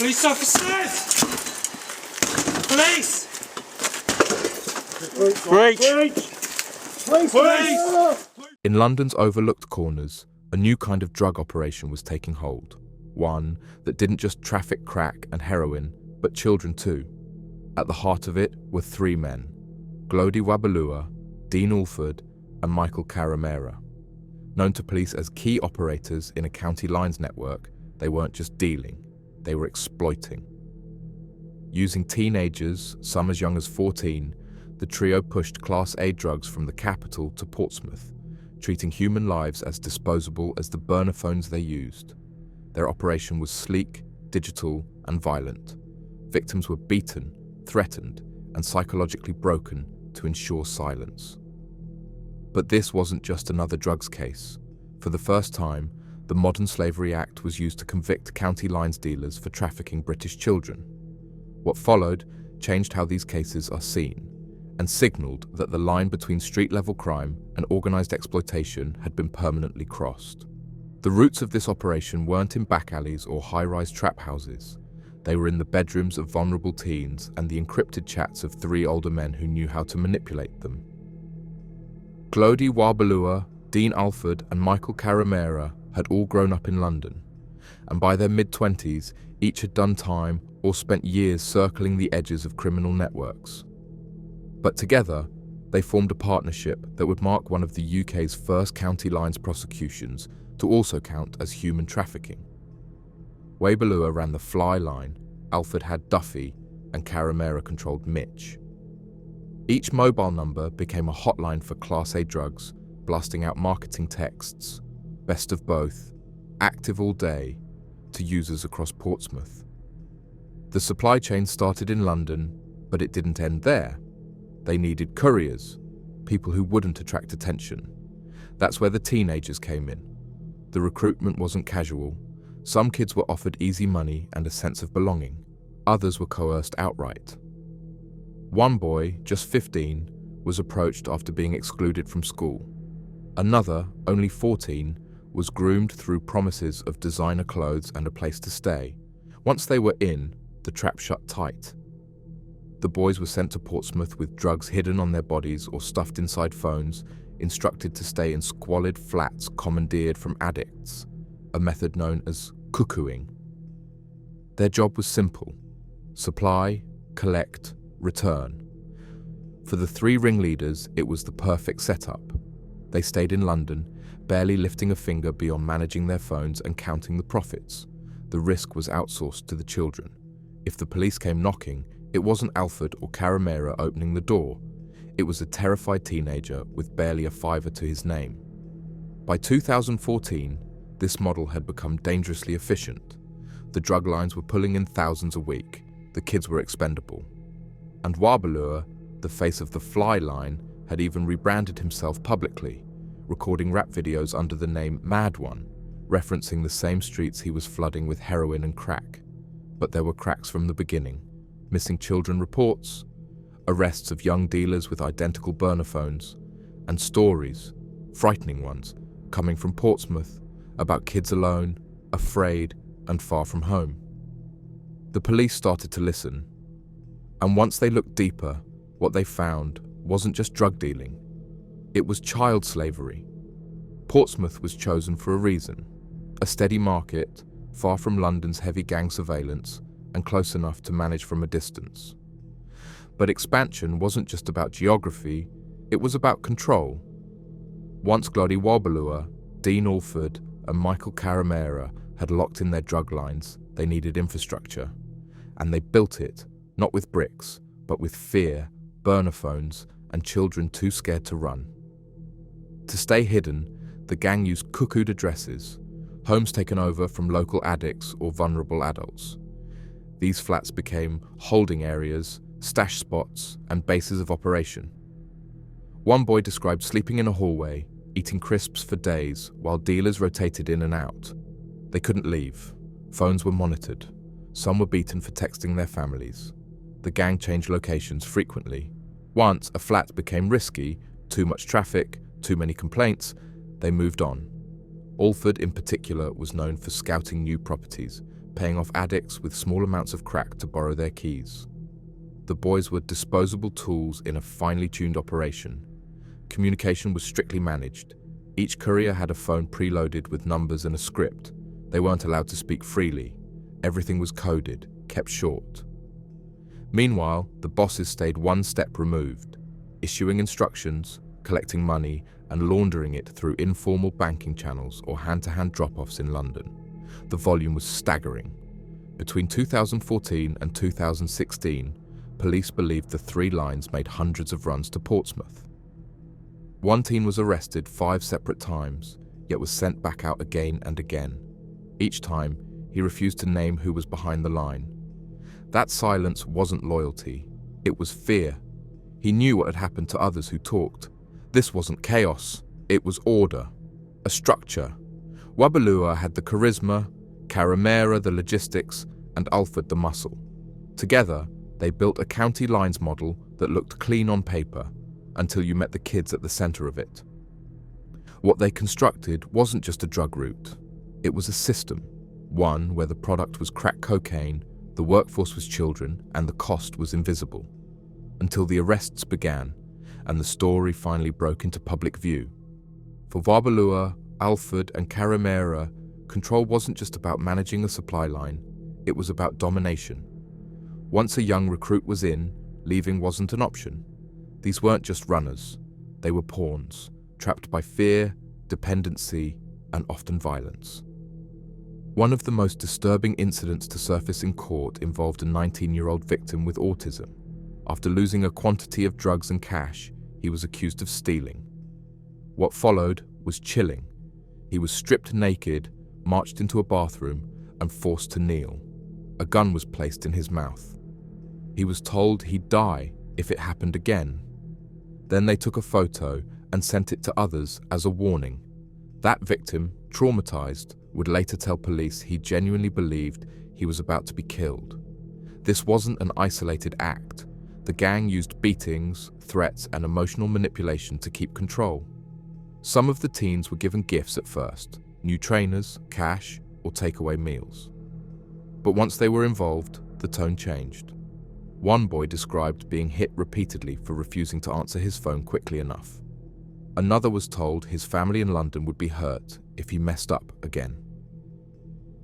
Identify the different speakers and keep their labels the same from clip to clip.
Speaker 1: Police officers! Police! Police!
Speaker 2: In London's overlooked corners, a new kind of drug operation was taking hold. One that didn't just traffic crack and heroin, but children too. At the heart of it were three men: Glody Wabalua, Dean Alford, and Michael Caramera. Known to police as key operators in a county lines network, they weren't just dealing, they were exploiting. Using teenagers, some as young as 14, the trio pushed Class A drugs from the capital to Portsmouth, treating human lives as disposable as the burner phones they used. Their operation was sleek, digital, and violent. Victims were beaten, threatened, and psychologically broken to ensure silence. But this wasn't just another drugs case. For the first time, the Modern Slavery Act was used to convict county lines dealers for trafficking British children. What followed changed how these cases are seen, and signalled that the line between street-level crime and organised exploitation had been permanently crossed. The roots of this operation weren't in back alleys or high-rise trap houses. They were in the bedrooms of vulnerable teens and the encrypted chats of three older men who knew how to manipulate them. Glody Wabalua, Dean Alford, and Michael Caramera had all grown up in London, and by their mid-20s, each had done time or spent years circling the edges of criminal networks. But together, they formed a partnership that would mark one of the UK's first county lines prosecutions to also count as human trafficking. Wabalua ran the Fly line, Alford had Duffy, and Caramera controlled Mitch. Each mobile number became a hotline for Class A drugs, blasting out marketing texts, best of both, active all day, to users across Portsmouth. The supply chain started in London, but it didn't end there. They needed couriers, people who wouldn't attract attention. That's where the teenagers came in. The recruitment wasn't casual. Some kids were offered easy money and a sense of belonging. Others were coerced outright. One boy, just 15, was approached after being excluded from school. Another, only 14, was groomed through promises of designer clothes and a place to stay. Once they were in, the trap shut tight. The boys were sent to Portsmouth with drugs hidden on their bodies or stuffed inside phones, instructed to stay in squalid flats commandeered from addicts, a method known as cuckooing. Their job was simple: supply, collect, return. For the three ringleaders, it was the perfect setup. They stayed in London, barely lifting a finger beyond managing their phones and counting the profits. The risk was outsourced to the children. If the police came knocking, it wasn't Alford or Caramera opening the door. It was a terrified teenager with barely a fiver to his name. By 2014, this model had become dangerously efficient. The drug lines were pulling in thousands a week. The kids were expendable. And Wabalua, the face of the Fly line, had even rebranded himself publicly, recording rap videos under the name Mad One, referencing the same streets he was flooding with heroin and crack. But there were cracks from the beginning: missing children reports, arrests of young dealers with identical burner phones, and stories, frightening ones, coming from Portsmouth about kids alone, afraid, and far from home. The police started to listen, and once they looked deeper, what they found wasn't just drug dealing, it was child slavery. Portsmouth was chosen for a reason: a steady market, far from London's heavy gang surveillance, and close enough to manage from a distance. But expansion wasn't just about geography, it was about control. Once Glody Wabalua, Dean Alford, and Michael Caramera had locked in their drug lines, they needed infrastructure. And they built it, not with bricks, but with fear, burner phones, and children too scared to run. To stay hidden, the gang used cuckooed addresses, homes taken over from local addicts or vulnerable adults. These flats became holding areas, stash spots, and bases of operation. One boy described sleeping in a hallway, eating crisps for days while dealers rotated in and out. They couldn't leave. Phones were monitored. Some were beaten for texting their families. The gang changed locations frequently. Once a flat became risky, too much traffic, too many complaints, they moved on. Alford in particular was known for scouting new properties, paying off addicts with small amounts of crack to borrow their keys. The boys were disposable tools in a finely tuned operation. Communication was strictly managed. Each courier had a phone preloaded with numbers and a script. They weren't allowed to speak freely. Everything was coded, kept short. Meanwhile, the bosses stayed one step removed, issuing instructions, collecting money, and laundering it through informal banking channels or hand-to-hand drop-offs in London. The volume was staggering. Between 2014 and 2016, police believed the three lines made hundreds of runs to Portsmouth. One teen was arrested 5 separate times, yet was sent back out again and again. Each time, he refused to name who was behind the line. That silence wasn't loyalty, it was fear. He knew what had happened to others who talked. This wasn't chaos, it was order, a structure. Wabalua had the charisma, Caramera the logistics, and Alfred the muscle. Together, they built a county lines model that looked clean on paper, until you met the kids at the center of it. What they constructed wasn't just a drug route, it was a system, one where the product was crack cocaine, the workforce was children, and the cost was invisible. Until the arrests began, and the story finally broke into public view. For Wabalua, Alfred, and Caramera, control wasn't just about managing a supply line, it was about domination. Once a young recruit was in, leaving wasn't an option. These weren't just runners, they were pawns, trapped by fear, dependency, and often violence. One of the most disturbing incidents to surface in court involved a 19-year-old victim with autism. After losing a quantity of drugs and cash, he was accused of stealing. What followed was chilling. He was stripped naked, marched into a bathroom, and forced to kneel. A gun was placed in his mouth. He was told he'd die if it happened again. Then they took a photo and sent it to others as a warning. That victim, traumatized, would later tell police he genuinely believed he was about to be killed. This wasn't an isolated act. The gang used beatings, threats, and emotional manipulation to keep control. Some of the teens were given gifts at first, new trainers, cash, or takeaway meals. But once they were involved, the tone changed. One boy described being hit repeatedly for refusing to answer his phone quickly enough. Another was told his family in London would be hurt if he messed up again.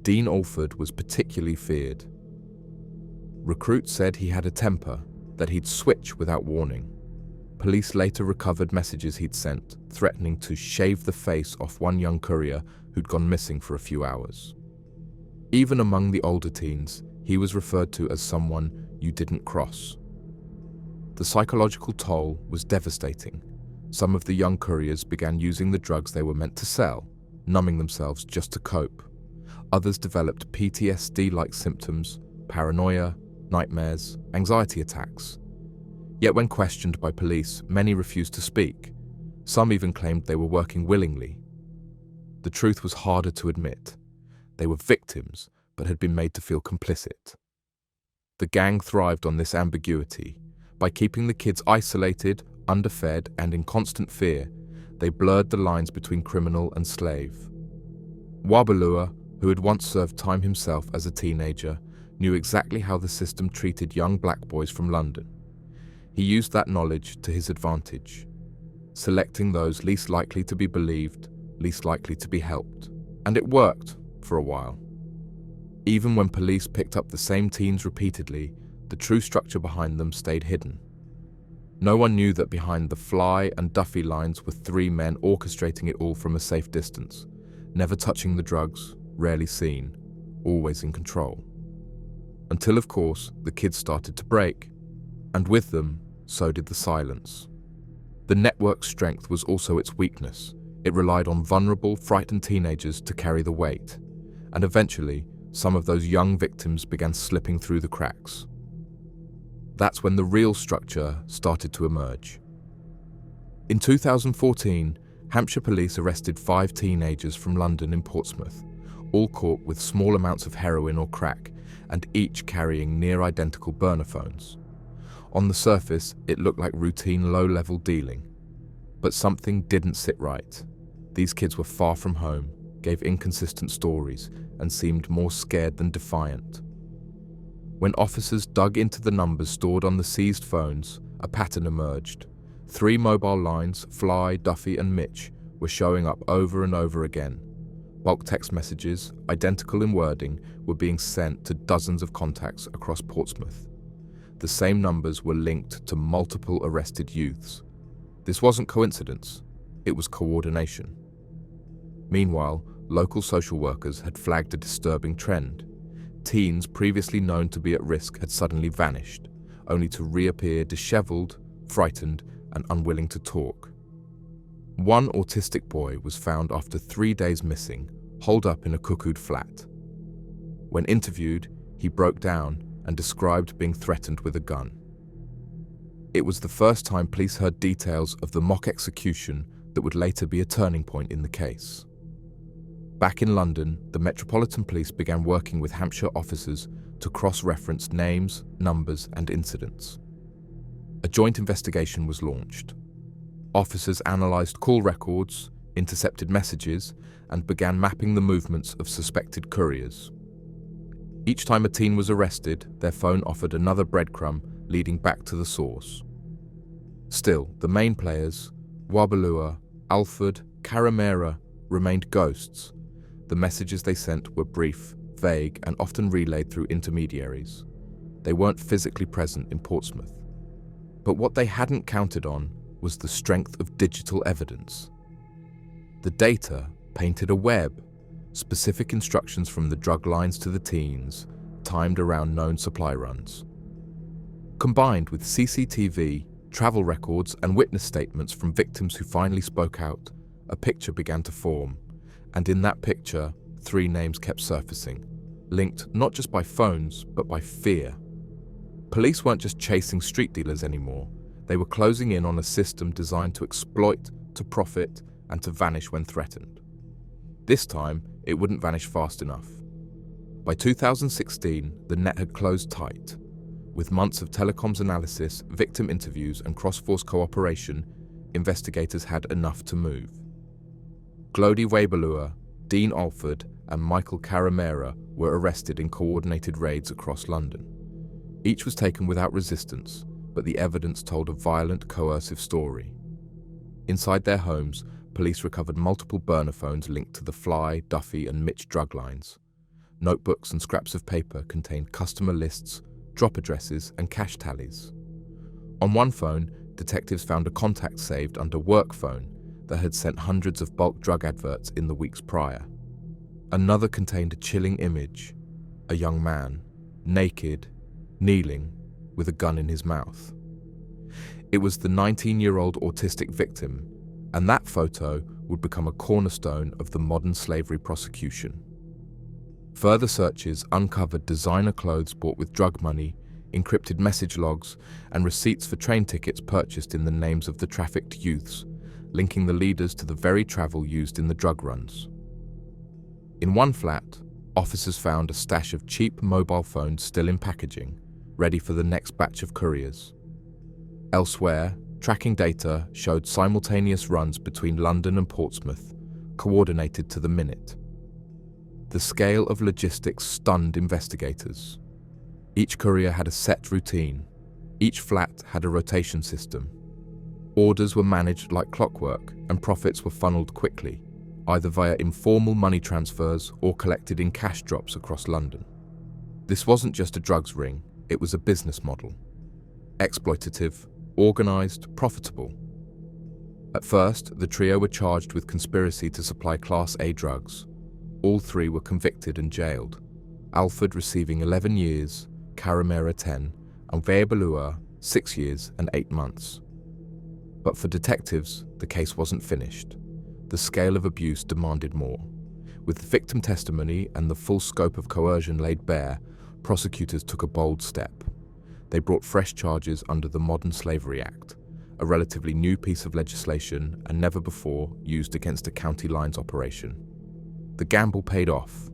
Speaker 2: Dean Alford was particularly feared. Recruits said he had a temper, that he'd switch without warning. Police later recovered messages he'd sent, threatening to shave the face off one young courier who'd gone missing for a few hours. Even among the older teens, he was referred to as someone you didn't cross. The psychological toll was devastating. Some of the young couriers began using the drugs they were meant to sell, numbing themselves just to cope. Others developed PTSD-like symptoms, paranoia, nightmares, anxiety attacks. Yet when questioned by police, many refused to speak. Some even claimed they were working willingly. The truth was harder to admit. They were victims, but had been made to feel complicit. The gang thrived on this ambiguity. By keeping the kids isolated, underfed, and in constant fear, they blurred the lines between criminal and slave. Wabalua, who had once served time himself as a teenager, knew exactly how the system treated young black boys from London. He used that knowledge to his advantage, selecting those least likely to be believed, least likely to be helped. And it worked for a while. Even when police picked up the same teens repeatedly, the true structure behind them stayed hidden. No one knew that behind the Fly and Duffy lines were 3 men orchestrating it all from a safe distance, never touching the drugs, rarely seen, always in control. Until, of course, the kids started to break, and with them, so did the silence. The network's strength was also its weakness. It relied on vulnerable, frightened teenagers to carry the weight, and eventually, some of those young victims began slipping through the cracks. That's when the real structure started to emerge. In 2014, Hampshire police arrested 5 teenagers from London in Portsmouth, all caught with small amounts of heroin or crack, and each carrying near-identical burner phones. On the surface, it looked like routine low-level dealing. But something didn't sit right. These kids were far from home, gave inconsistent stories and seemed more scared than defiant. When officers dug into the numbers stored on the seized phones, a pattern emerged. 3 mobile lines, Fly, Duffy and Mitch, were showing up over and over again. Bulk text messages, identical in wording, were being sent to dozens of contacts across Portsmouth. The same numbers were linked to multiple arrested youths. This wasn't coincidence, it was coordination. Meanwhile, local social workers had flagged a disturbing trend. Teens previously known to be at risk had suddenly vanished, only to reappear disheveled, frightened, and unwilling to talk. One autistic boy was found after 3 days missing, holed up in a cuckooed flat. When interviewed, he broke down and described being threatened with a gun. It was the first time police heard details of the mock execution that would later be a turning point in the case. Back in London, the Metropolitan Police began working with Hampshire officers to cross-reference names, numbers, and incidents. A joint investigation was launched. Officers analysed call records, intercepted messages, and began mapping the movements of suspected couriers. Each time a teen was arrested, their phone offered another breadcrumb leading back to the source. Still, the main players, Wabalua, Alford, Caramera, remained ghosts. The messages they sent were brief, vague, and often relayed through intermediaries. They weren't physically present in Portsmouth. But what they hadn't counted on was the strength of digital evidence. The data painted a web, specific instructions from the drug lines to the teens, timed around known supply runs. Combined with CCTV, travel records, and witness statements from victims who finally spoke out, a picture began to form, and in that picture, 3 names kept surfacing, linked not just by phones, but by fear. Police weren't just chasing street dealers anymore. They were closing in on a system designed to exploit, to profit, and to vanish when threatened. This time, it wouldn't vanish fast enough. By 2016, the net had closed tight. With months of telecoms analysis, victim interviews, and cross-force cooperation, investigators had enough to move. Glody Wabalua, Dean Alford, and Michael Caramera were arrested in coordinated raids across London. Each was taken without resistance, but the evidence told a violent, coercive story. Inside their homes, police recovered multiple burner phones linked to the Fly, Duffy, and Mitch drug lines. Notebooks and scraps of paper contained customer lists, drop addresses, and cash tallies. On one phone, detectives found a contact saved under work phone that had sent hundreds of bulk drug adverts in the weeks prior. Another contained a chilling image, a young man, naked, kneeling, with a gun in his mouth. It was the 19-year-old autistic victim, and that photo would become a cornerstone of the modern slavery prosecution. Further searches uncovered designer clothes bought with drug money, encrypted message logs, and receipts for train tickets purchased in the names of the trafficked youths, linking the leaders to the very travel used in the drug runs. In one flat, officers found a stash of cheap mobile phones still in packaging, ready for the next batch of couriers. Elsewhere, tracking data showed simultaneous runs between London and Portsmouth, coordinated to the minute. The scale of logistics stunned investigators. Each courier had a set routine. Each flat had a rotation system. Orders were managed like clockwork, and profits were funneled quickly, either via informal money transfers or collected in cash drops across London. This wasn't just a drugs ring, it was a business model. Exploitative, organised, profitable. At first, the trio were charged with conspiracy to supply Class A drugs. All 3 were convicted and jailed, Alford receiving 11 years, Caramera 10, and Wabalua 6 years and 8 months. But for detectives, the case wasn't finished. The scale of abuse demanded more. With the victim testimony and the full scope of coercion laid bare, prosecutors took a bold step. They brought fresh charges under the Modern Slavery Act, a relatively new piece of legislation and never before used against a county lines operation. The gamble paid off.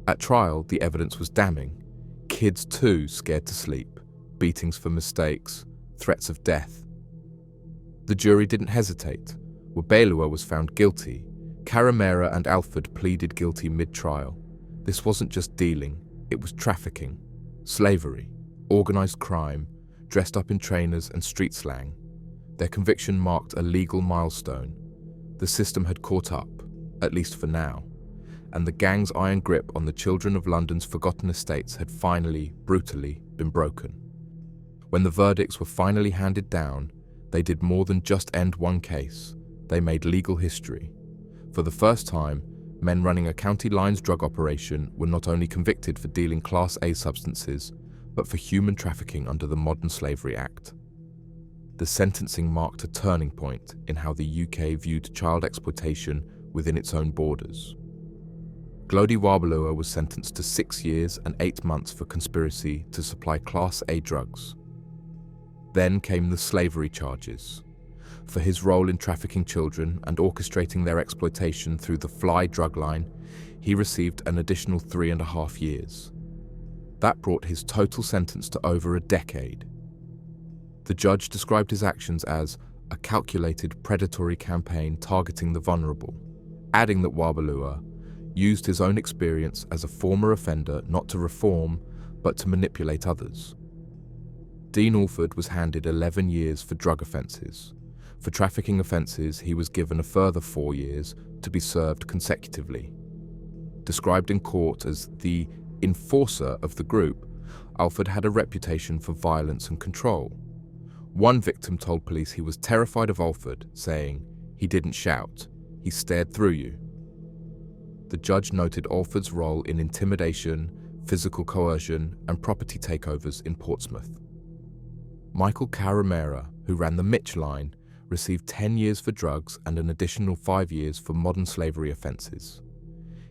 Speaker 2: At trial, the evidence was damning. Kids too scared to sleep, beatings for mistakes, threats of death. The jury didn't hesitate. Wabalua was found guilty. Caramera and Alford pleaded guilty mid-trial. This wasn't just dealing, it was trafficking, slavery, organized crime, dressed up in trainers and street slang. Their conviction marked a legal milestone. The system had caught up, at least for now, and the gang's iron grip on the children of London's forgotten estates had finally, brutally, been broken. When the verdicts were finally handed down, they did more than just end one case. They made legal history. For the first time, men running a county lines drug operation were not only convicted for dealing Class A substances, but for human trafficking under the Modern Slavery Act. The sentencing marked a turning point in how the UK viewed child exploitation within its own borders. Glody Wabalua was sentenced to 6 years and 8 months for conspiracy to supply Class A drugs. Then came the slavery charges. For his role in trafficking children and orchestrating their exploitation through the Fly drug line, he received an additional 3.5 years. That brought his total sentence to over a decade. The judge described his actions as a calculated predatory campaign targeting the vulnerable, adding that Wabalua used his own experience as a former offender not to reform, but to manipulate others. Dean Alford was handed 11 years for drug offences. For trafficking offences, he was given a further 4 years to be served consecutively. Described in court as the enforcer of the group, Alford had a reputation for violence and control. One victim told police he was terrified of Alford, saying, "He didn't shout, he stared through you." The judge noted Alford's role in intimidation, physical coercion, and property takeovers in Portsmouth. Michael Caramera, who ran the Mitch line, received 10 years for drugs and an additional 5 years for modern slavery offences.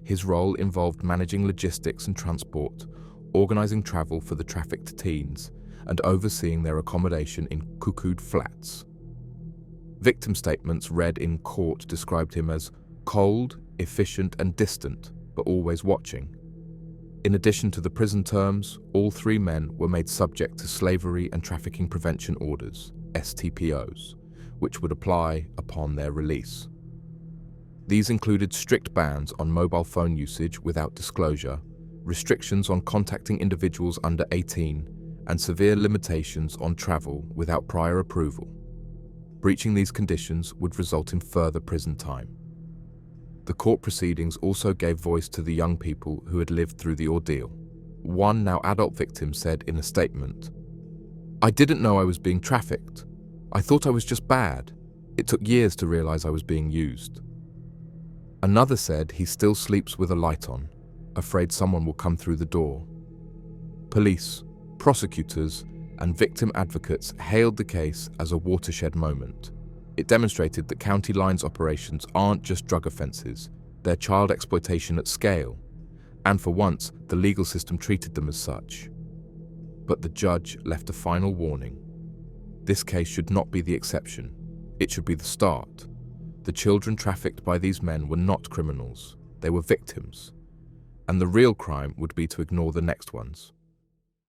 Speaker 2: His role involved managing logistics and transport, organising travel for the trafficked teens, and overseeing their accommodation in cuckooed flats. Victim statements read in court described him as cold, efficient and distant, but always watching. In addition to the prison terms, all 3 men were made subject to Slavery and Trafficking Prevention Orders, STPOs, which would apply upon their release. These included strict bans on mobile phone usage without disclosure, restrictions on contacting individuals under 18, and severe limitations on travel without prior approval. Breaching these conditions would result in further prison time. The court proceedings also gave voice to the young people who had lived through the ordeal. One now adult victim said in a statement, "I didn't know I was being trafficked. I thought I was just bad. It took years to realize I was being used." Another said he still sleeps with a light on, afraid someone will come through the door. Police, prosecutors, and victim advocates hailed the case as a watershed moment. It demonstrated that county lines operations aren't just drug offences, they're child exploitation at scale, and for once, the legal system treated them as such. But the judge left a final warning. This case should not be the exception, it should be the start. The children trafficked by these men were not criminals, they were victims, and the real crime would be to ignore the next ones.